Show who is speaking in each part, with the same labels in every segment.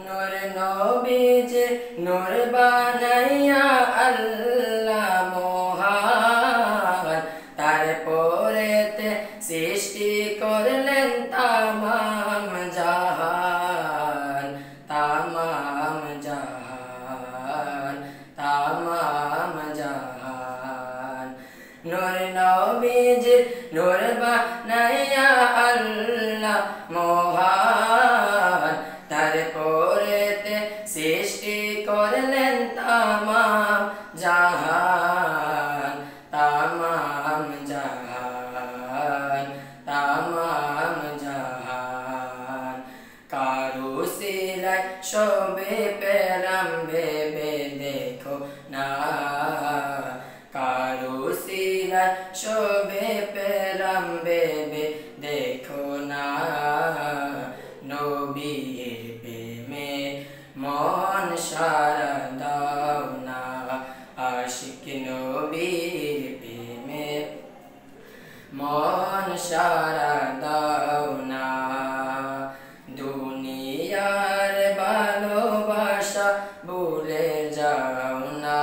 Speaker 1: নূর নবীজি নূর বানাইয়া আল্লাহ মহান, তারপরেতে সৃষ্টি করলেন তামাম জাহান, তামাম জাহান, তামাম জাহান। নূর নবীজি নূর বানাইয়া আল্লাহ মহান, তারপরেতে সৃষ্টি করলেন তামাম জাহান, তামাম জাহান, তামাম জাহান। কারু সিলাই শোভে পেলাম ভেবে দেখো না, কারু সিলাই শোভে পেলাম ভেবে দেখো না। নবীর প্রেমে মন সারা দাও না, আশিক নবীর প্রেমে মন সারা দাও না। দুনিয়ার ভালোবাসা ভুলে যাও না,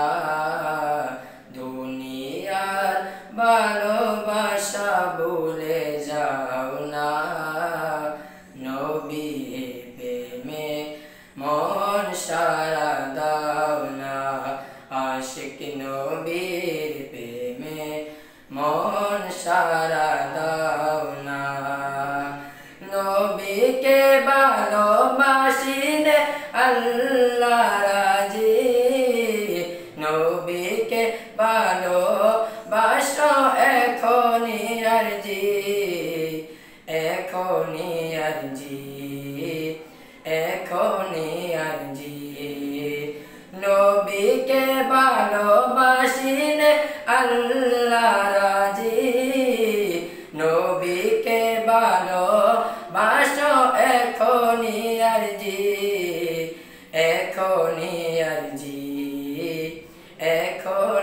Speaker 1: দুনিয়ার ভালোবাসা ভুলে যাও না। নবীর প্রেমে মন সারা দাও না, আশিক নবীর প্রেমে মন সারা দাও না। নবীকে ভালোবাসিলে আল্লাহ রাজি, নবীকে ভালোবাসো এখনই আরজি, এখনই আরজি, এখনই আরজি। নবীকে ভালোবাসিলে আল্লাহ রাজি, নবীকে ভালোবাসো এখনই আরজি, এখনই আরজি, এখন